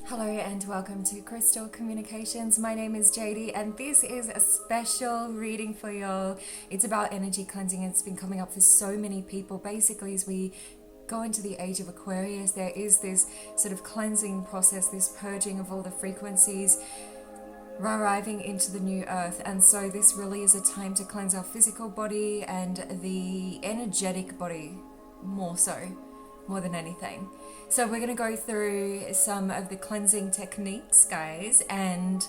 Hello and welcome to Crystal Communications. My name is JD and this is a special reading for y'all. It's about energy cleansing. It's been coming up for so many people. Basically, as we go into the age of Aquarius, there is this sort of cleansing process, this purging of all the frequencies arriving into the new earth. And so this really is a time to cleanse our physical body and the energetic body more so, more than anything. So we're going to go through some of the cleansing techniques, guys, and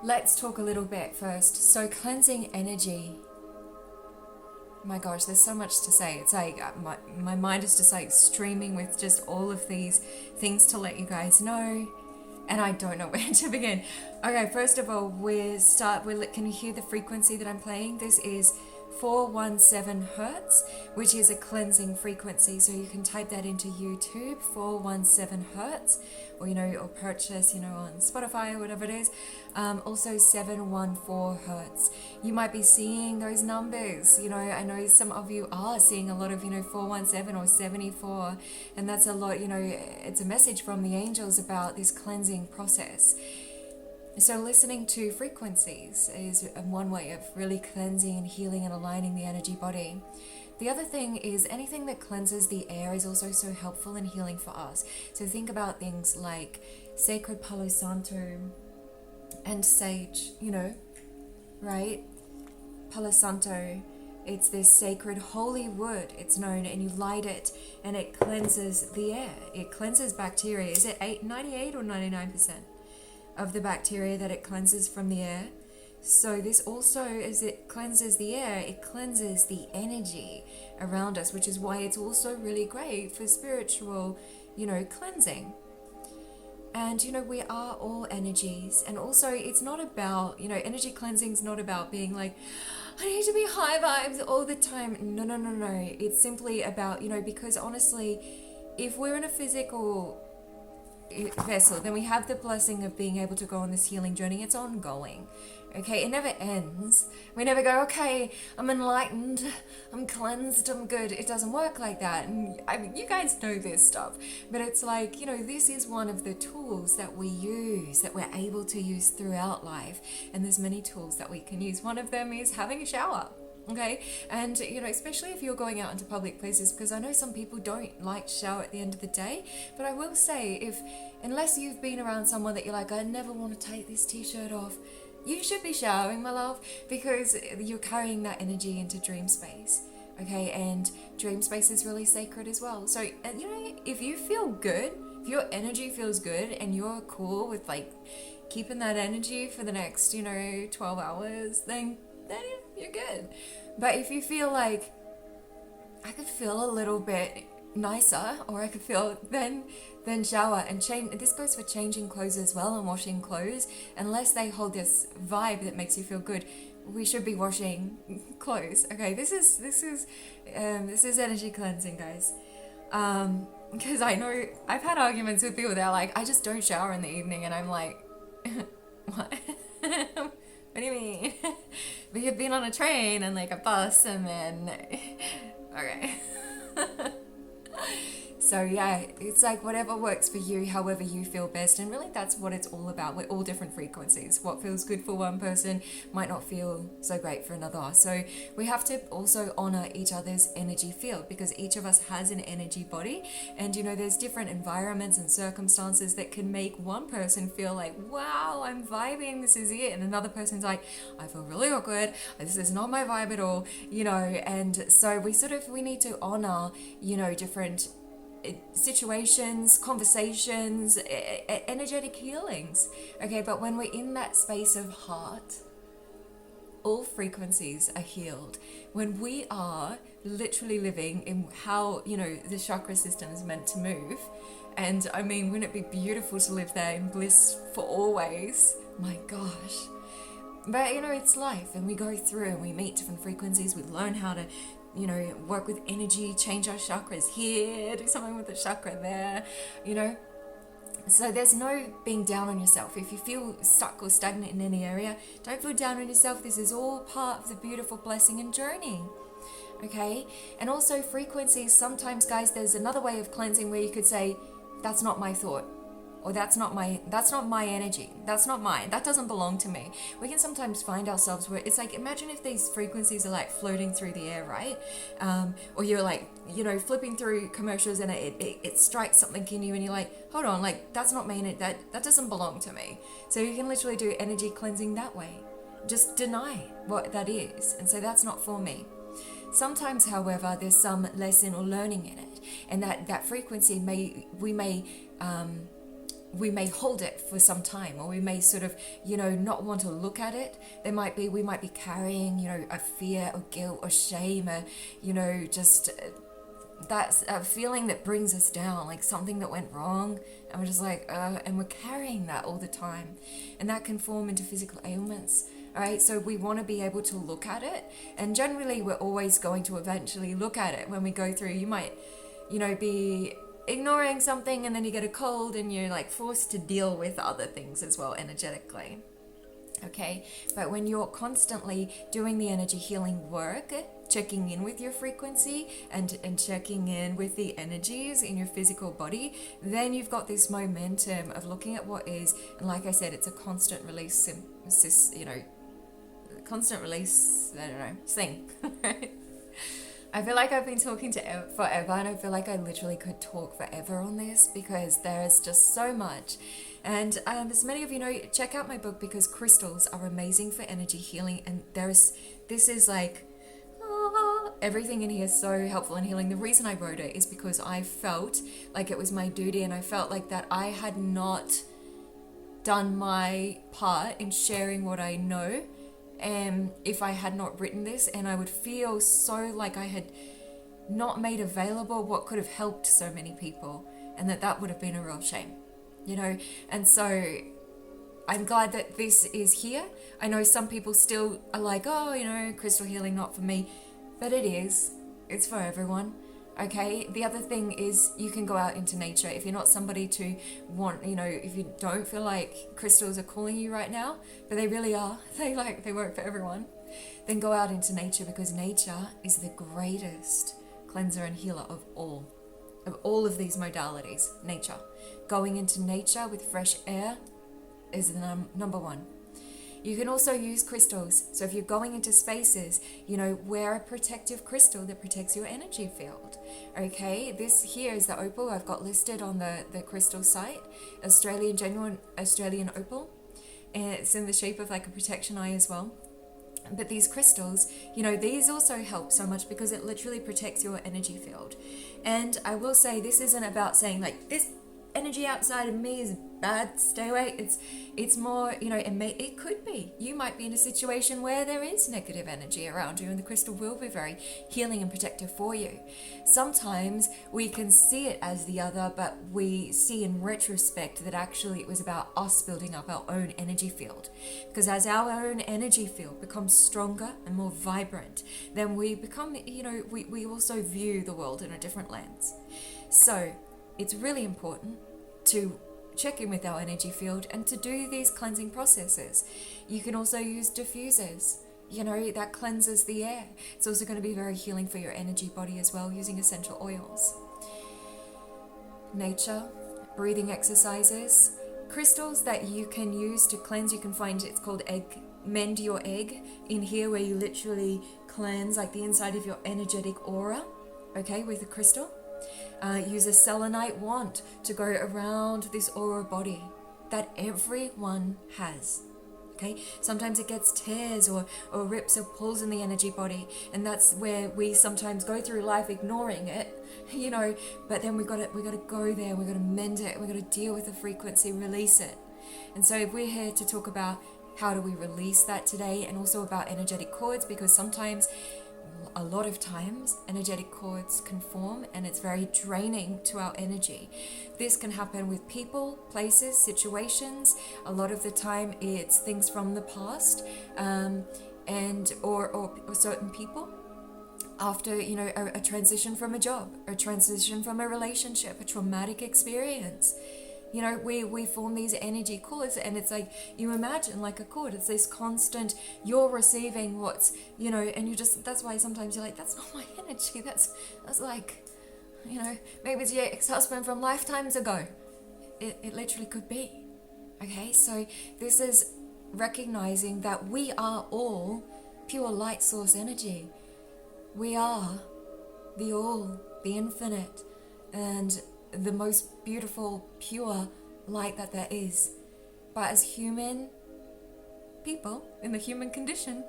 let's talk a little bit first. So cleansing energy, my gosh, there's so much to say. It's like my mind is just like streaming with just all of these things to let you guys know, and I don't know where to begin. Okay, first of all, can you hear the frequency that I'm playing? This is 417 hertz, which is a cleansing frequency. So you can type that into YouTube, 417 hertz, or or purchase on Spotify or whatever it is. Also 714 hertz. You might be seeing those numbers. I know some of you are seeing a lot of 417 or 74, and that's a lot. It's a message from the angels about this cleansing process. So listening to frequencies is one way of really cleansing and healing and aligning the energy body. The other thing is anything that cleanses the air is also so helpful and healing for us. So think about things like sacred Palo Santo and sage, right? Palo Santo, it's this sacred holy wood, it's known, and you light it and it cleanses the air. It cleanses bacteria. Is it 98 or 99%? Of the bacteria that it cleanses from the air. So this also, as it cleanses the air, it cleanses the energy around us, which is why it's also really great for spiritual, cleansing. And, we are all energies. And also it's not about, energy cleansing is not about being like, I need to be high vibes all the time. No. It's simply about, because honestly, if we're in a physical vessel, then we have the blessing of being able to go on this healing journey. It's ongoing. Okay, it never ends. We never go, okay, I'm enlightened, I'm cleansed, I'm good. It doesn't work like that. And you guys know this stuff, but it's like, this is one of the tools that we use, that we're able to use throughout life. And there's many tools that we can use. One of them is having a shower. Okay, and especially if you're going out into public places, because I know some people don't like to shower at the end of the day, but I will say, unless you've been around someone that you're like, I never want to take this t-shirt off, you should be showering, my love, because you're carrying that energy into dream space. Okay, and dream space is really sacred as well. So if you feel good, if your energy feels good and you're cool with like keeping that energy for the next 12 hours, then you're good. But if you feel like I could feel a little bit nicer, or I could feel, then shower and change. This goes for changing clothes as well and washing clothes. Unless they hold this vibe that makes you feel good, we should be washing clothes. Okay, this is energy cleansing, guys. Because I know I've had arguments with people that are like, I just don't shower in the evening, and I'm like, what? What do you mean? But you've been on a train and like a bus and then... Okay. So yeah, it's like whatever works for you, however you feel best. And really that's what it's all about. We're all different frequencies. What feels good for one person might not feel so great for another. So we have to also honor each other's energy field, because each of us has an energy body. And there's different environments and circumstances that can make one person feel like, wow, I'm vibing, this is it. And another person's like, I feel really awkward, this is not my vibe at all, And so we need to honor, different situations, conversations, energetic healings. Okay, but when we're in that space of heart, all frequencies are healed. When we are literally living in how, the chakra system is meant to move. And I mean, wouldn't it be beautiful to live there in bliss for always? My gosh. But it's life, and we go through and we meet different frequencies. We learn how to work with energy, change our chakras here, do something with the chakra there, So there's no being down on yourself. If you feel stuck or stagnant in any area, don't feel down on yourself. This is all part of the beautiful blessing and journey. Okay? And also frequencies, sometimes guys, there's another way of cleansing where you could say, that's not my thought. or that's not my energy, that's not mine, that doesn't belong to me. We can sometimes find ourselves where it's like, imagine if these frequencies are like floating through the air, right? Or you're like, flipping through commercials and it strikes something in you and you're like, hold on, like that's not me, that doesn't belong to me. So you can literally do energy cleansing that way. Just deny what that is and say, that's not for me. Sometimes, however, there's some lesson or learning in it, and that frequency we may hold it for some time, or we may sort of, not want to look at it. We might be carrying, a fear or guilt or shame, or, just that's a feeling that brings us down, like something that went wrong, and we're just like, and we're carrying that all the time, and that can form into physical ailments. All right, so we want to be able to look at it, and generally we're always going to eventually look at it when we go through. You might, be ignoring something, and then you get a cold, and you're like forced to deal with other things as well energetically. Okay, but when you're constantly doing the energy healing work, checking in with your frequency and checking in with the energies in your physical body, then you've got this momentum of looking at what is, and like I said, it's a constant release, constant release, thing. I feel like I've been talking to forever, and I feel like I literally could talk forever on this because there's just so much. And as many of you know, check out my book, because crystals are amazing for energy healing, and this is like, everything in here is so helpful in healing. The reason I wrote it is because I felt like it was my duty, and I felt like that I had not done my part in sharing what I know. And if I had not written this, and I would feel so like I had not made available what could have helped so many people, and that would have been a real shame, and so I'm glad that this is here. I know some people still are like, crystal healing not for me, but it is. It's for everyone. Okay, the other thing is you can go out into nature. If you're not somebody to want, if you don't feel like crystals are calling you right now, but they really are, they work for everyone, then go out into nature, because nature is the greatest cleanser and healer of all of these modalities. Nature. Going into nature with fresh air is the number one. You can also use crystals. So if you're going into spaces, wear a protective crystal that protects your energy field. Okay, this here is the opal I've got listed on the crystal site, genuine Australian opal. And it's in the shape of like a protection eye as well. But these crystals, these also help so much because it literally protects your energy field. And I will say, this isn't about saying like this energy outside of me is bad, stay away. It's more, it could be. You might be in a situation where there is negative energy around you, and the crystal will be very healing and protective for you. Sometimes we can see it as the other, but we see in retrospect that actually it was about us building up our own energy field. Because as our own energy field becomes stronger and more vibrant, then we become, we also view the world in a different lens. So it's really important to check in with our energy field and to do these cleansing processes. You can also use diffusers, that cleanses the air. It's also going to be very healing for your energy body as well, using essential oils. Nature, breathing exercises, crystals that you can use to cleanse. You can find, it's called mend your egg in here, where you literally cleanse like the inside of your energetic aura, okay, with a crystal. Use a selenite wand to go around this aura body that everyone has. Okay, sometimes it gets tears or rips or pulls in the energy body, and that's where we sometimes go through life ignoring it, but then we got to go there, we got to mend it, we got to deal with the frequency, release it. And so we're here to talk about how do we release that today, and also about energetic cords, because sometimes, a lot of times, energetic cords can form, and it's very draining to our energy. This can happen with people, places, situations. A lot of the time it's things from the past, and or certain people after a transition from a job, a transition from a relationship, a traumatic experience. We form these energy cords, and it's like, you imagine like a cord, it's this constant, you're receiving what's, and you just, that's why sometimes you're like, that's not my energy, that's like, maybe it's your ex-husband from lifetimes ago. it literally could be. Okay, so this is recognizing that we are all pure light source energy. We are the all, the infinite, and the most beautiful, pure light that there is. But as human people, in the human condition,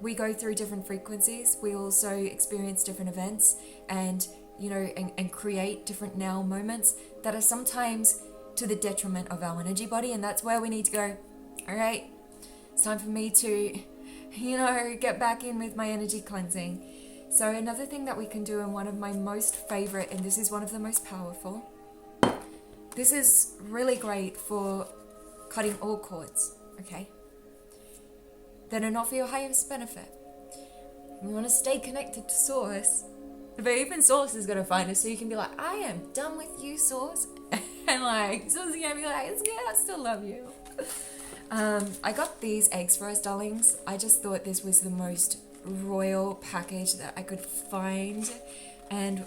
we go through different frequencies. We also experience different events and, and create different now moments that are sometimes to the detriment of our energy body. And that's where we need to go, all right, it's time for me to, get back in with my energy cleansing. So another thing that we can do, and one of my most favorite, and this is one of the most powerful, this is really great for cutting all cords, okay, that are not for your highest benefit. We want to stay connected to Source, but even Source is going to find us, so you can be like, I am done with you, Source. And like, Source is going to be like, yeah, I still love you. I got these eggs for us, darlings. I just thought this was the most royal package that I could find, and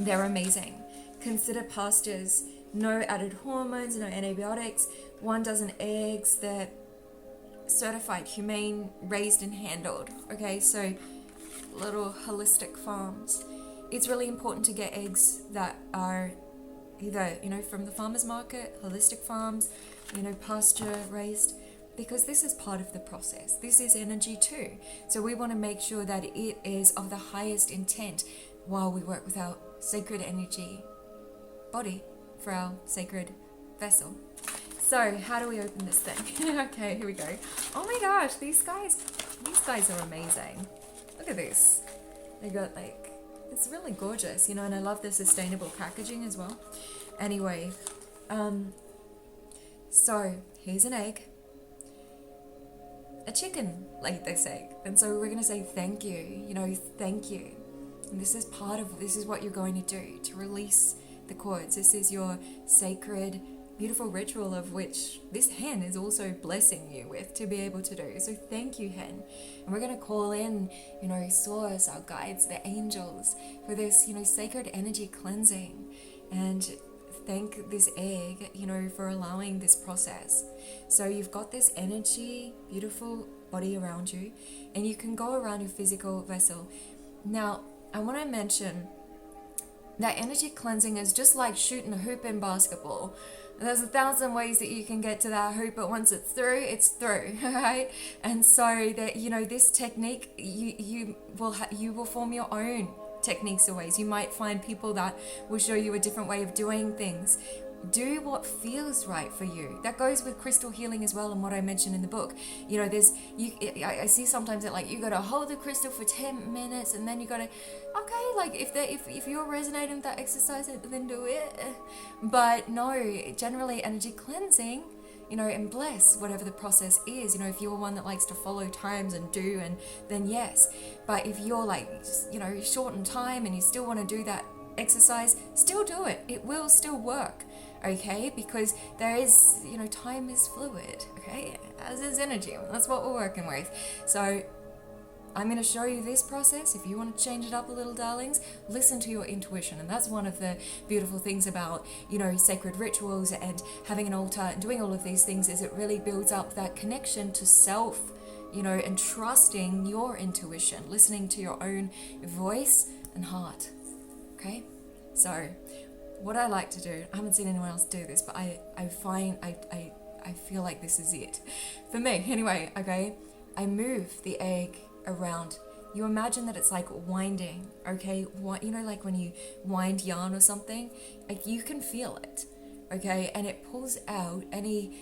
they're amazing. Consider pastures, no added hormones, no antibiotics, 1 dozen eggs. They're certified, humane, raised and handled. Okay, so little holistic farms. It's really important to get eggs that are either, from the farmer's market, holistic farms, pasture raised, because this is part of the process. This is energy too. So we want to make sure that it is of the highest intent while we work with our sacred energy body for our sacred vessel. So how do we open this thing? Okay, here we go. Oh my gosh, these guys are amazing. Look at this. They got it's really gorgeous, and I love the sustainable packaging as well. Anyway, so here's an egg. A chicken laid this egg. And so we're going to say thank you, thank you. And this is what you're going to do to release the cords. This is your sacred, beautiful ritual of which this hen is also blessing you with to be able to do. So thank you, hen. And we're going to call in, Source, our guides, the angels, for this, sacred energy cleansing. And thank this egg, for allowing this process. So you've got this energy, beautiful body around you, and you can go around your physical vessel. Now, I want to mention that energy cleansing is just like shooting a hoop in basketball. There's 1,000 ways that you can get to that hoop, but once it's through, right? And so that, this technique, you will form your own techniques or ways. You might find people that will show you a different way of doing things. Do what feels right for you. That goes with crystal healing as well, and what I mentioned in the book. I see sometimes that you gotta hold the crystal for 10 minutes, and then you gotta, if you're resonating with that exercise, then do it. But no, generally energy cleansing, and bless whatever the process is. If you're one that likes to follow times and do, and then yes. But if you're short in time and you still want to do that exercise, still do it. It will still work, okay? Because there is, time is fluid, okay? As is energy. That's what we're working with. So I'm going to show you this process. If you want to change it up a little, darlings, listen to your intuition. And that's one of the beautiful things about, sacred rituals and having an altar and doing all of these things, is it really builds up that connection to self, and trusting your intuition, listening to your own voice and heart. Okay? So what I like to do, I haven't seen anyone else do this, but I feel like this is it. For me, anyway, okay? I move the egg around. You imagine that it's like winding, okay? Like when you wind yarn or something, you can feel it, okay? And it pulls out any,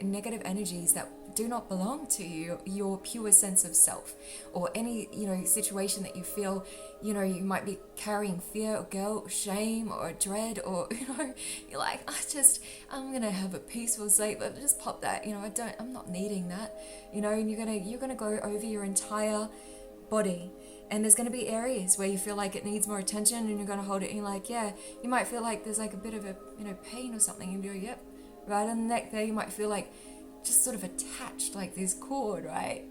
negative energies that do not belong to you, your pure sense of self, or any, situation that you feel, you might be carrying fear or guilt, shame or dread, or, you're like, I'm going to have a peaceful sleep, but just pop that, I'm not needing that, and you're going to go over your entire body. And there's going to be areas where you feel like it needs more attention, and you're going to hold it, and you're like, yeah, you might feel like there's like a bit of a, pain or something, and you go, yep, right on the neck there, you might feel like just sort of attached, like this cord, right?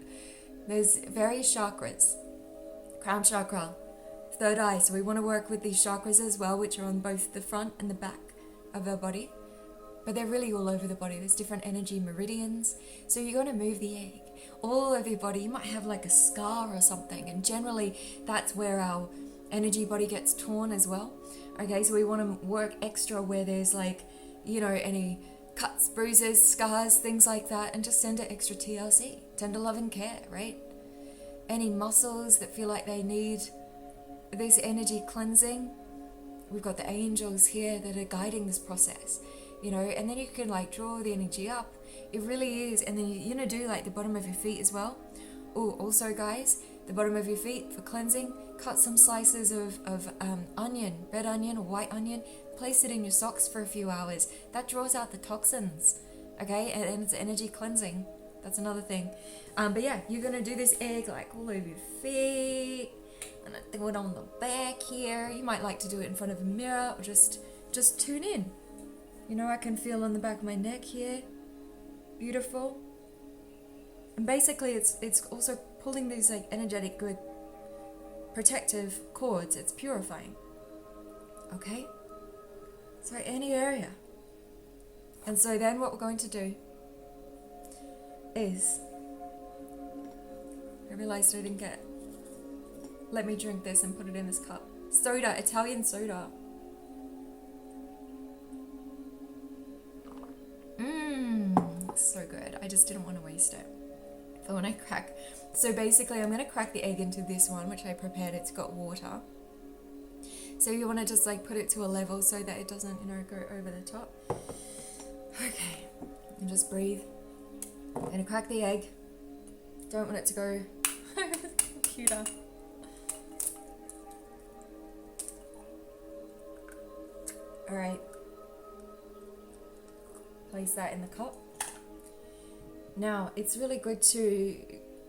There's various chakras. Crown chakra, third eye. So we want to work with these chakras as well, which are on both the front and the back of our body. but they're really all over the body. There's different energy meridians. So you're going to move the egg all over your body. You might have like a scar or something, and generally that's where our energy body gets torn as well. Okay, so we want to work extra where there's like, any cuts, bruises, scars, things like that, and just send it extra TLC, tender love and care, right? Any muscles that feel like they need this energy cleansing, we've got the angels here that are guiding this process, and then you can like draw the energy up. It really is. And then you're gonna do like the bottom of your feet as well. Oh, also guys, the bottom of your feet for cleansing, cut some slices of onion, red onion or white onion, place it in your socks for a few hours. That draws out the toxins, okay? And it's energy cleansing. That's another thing. But yeah, you're gonna do this egg like all over your feet, and I do it on the back here. You might like to do it in front of a mirror, or just tune in. I can feel on the back of my neck here. Beautiful. And basically it's also pulling these like energetic good protective cords. It's purifying. Okay? So any area. And so then what we're going to do is, I realized I didn't let me drink this and put it in this cup. Soda, Italian soda. So good. I just didn't want to waste it for when I crack. So basically I'm going to crack the egg into this one, which I prepared. It's got water. So you want to just like put it to a level so that it doesn't, go over the top. Okay. And just breathe. I'm going to crack the egg. Don't want it to go over the computer. Alright. Place that in the cup. Now, it's really good to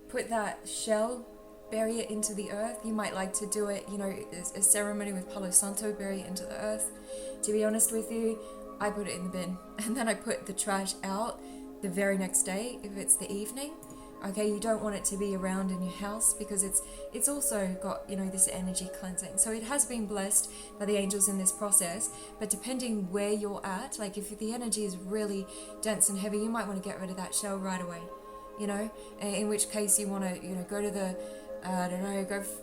put that shell, bury it into the earth. You might like to do it, a ceremony with Palo Santo, bury it into the earth. To be honest with you, I put it in the bin. And then I put the trash out the very next day, if it's the evening. Okay, you don't want it to be around in your house because it's also got, this energy cleansing. So it has been blessed by the angels in this process, but depending where you're at, like if the energy is really dense and heavy, you might want to get rid of that shell right away, in which case you want to, go to the,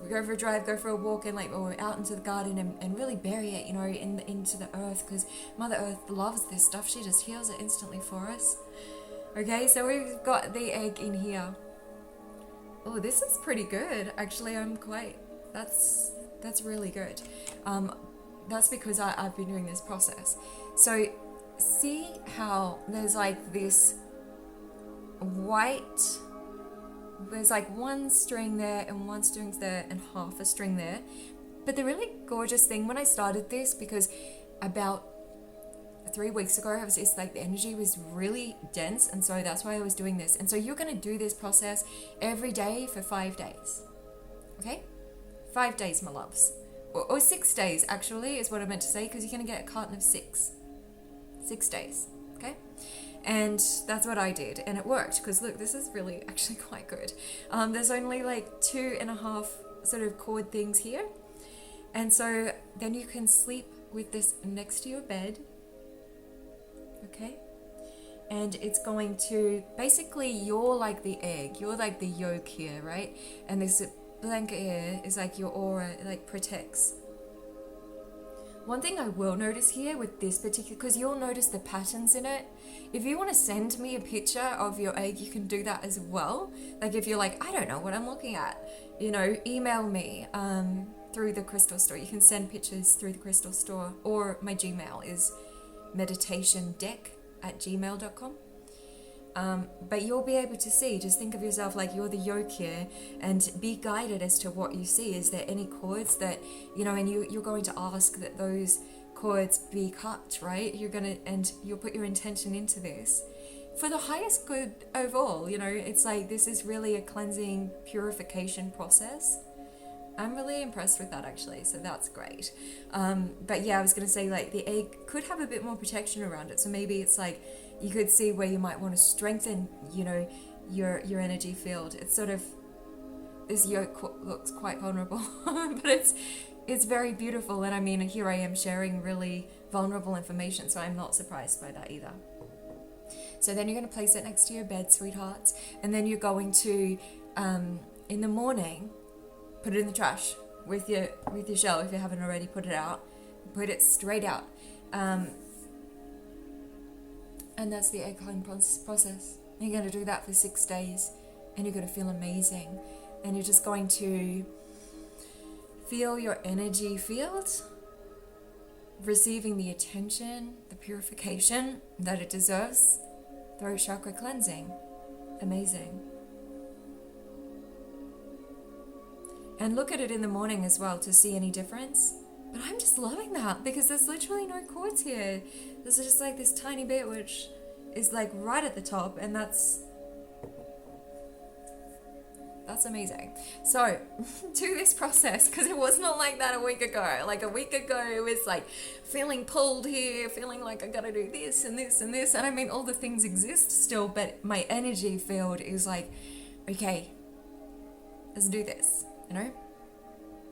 go for a drive, go for a walk, and or out into the garden and really bury it, into the earth, because Mother Earth loves this stuff. She just heals it instantly for us. Okay, so we've got the egg in here. Oh, this is pretty good. Actually, that's really good. That's because I've been doing this process. So see how there's like this white, there's like one string there and one string there and half a string there. But the really gorgeous thing when I started this, because about 3 weeks ago, it's like the energy was really dense, and so that's why I was doing this. And so you're going to do this process every day for 5 days. Okay? 5 days, my loves. Or 6 days, actually, is what I meant to say, because you're going to get a carton of 6. 6 days. Okay? And that's what I did, and it worked, because look, this is really actually quite good. There's only like 2.5 sort of cord things here. And so then you can sleep with this next to your bed. Okay, and it's going to, basically you're like the egg, you're like the yolk here, right? And this blanket here is like your aura, it like protects. One thing I will notice here with this particular, because you'll notice the patterns in it, if you want to send me a picture of your egg, you can do that as well. Like if you're like, I don't know what I'm looking at, email me through the crystal store. You can send pictures through the crystal store, or my Gmail is meditationdeck@gmail.com. But you'll be able to see, just think of yourself like you're the yolk here, and be guided as to what you see. Is there any cords that, and you're going to ask that those cords be cut, right? And you'll put your intention into this for the highest good of all. It's like, this is really a cleansing, purification process. I'm really impressed with that, actually, so that's great. But yeah, I was going to say, like, the egg could have a bit more protection around it, so maybe it's like you could see where you might want to strengthen, your energy field. It's sort of, this yolk looks quite vulnerable, but it's very beautiful. And I mean, here I am sharing really vulnerable information, so I'm not surprised by that either. So then you're going to place it next to your bed, sweethearts, and then you're going to, in the morning, put it in the trash with your shell if you haven't already put it out. Put it straight out. And that's the egg clean process. You're going to do that for 6 days, and you're going to feel amazing. And you're just going to feel your energy field receiving the attention, the purification that it deserves. Throat chakra cleansing. Amazing. And look at it in the morning as well to see any difference. But I'm just loving that because there's literally no cords here. There's just like this tiny bit which is like right at the top, and that's amazing. So do this process, because it was not like that a week ago. Like a week ago it was like feeling pulled here, feeling like I gotta do this and this and this, and I mean all the things exist still, but my energy field is like, okay, let's do this, you know.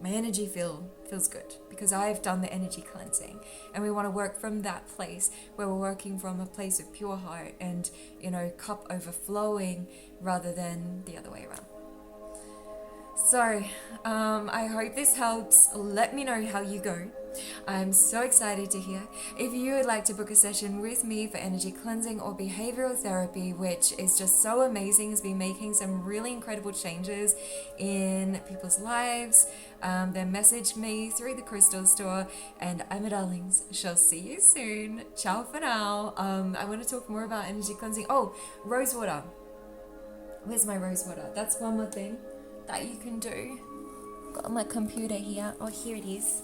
My energy feels good because I've done the energy cleansing, and we want to work from that place where we're working from a place of pure heart and, you know, cup overflowing rather than the other way around. So I hope this helps. Let me know how you go. I'm so excited to hear. If you would like to book a session with me for energy cleansing or behavioral therapy, which is just so amazing, has been making some really incredible changes in people's lives, then message me through the crystal store, and I'm a darlings. Shall see you soon. Ciao for now. I want to talk more about energy cleansing. Oh, rose water. Where's my rose water? That's one more thing that you can do. Got on my computer here. Oh, here it is.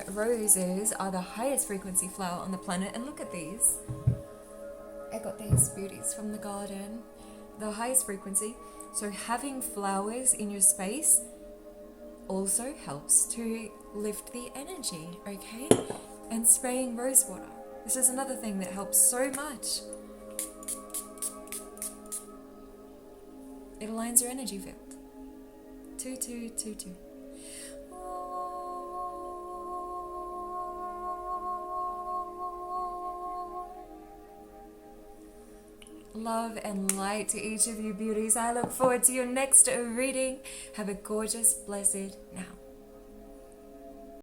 Roses are the highest frequency flower on the planet, and look at these. I got these beauties from the garden. The highest frequency. So having flowers in your space also helps to lift the energy, okay? And spraying rose water. This is another thing that helps so much. It aligns your energy field. 2222. Love and light to each of you beauties. I look forward to your next reading. Have a gorgeous, blessed now.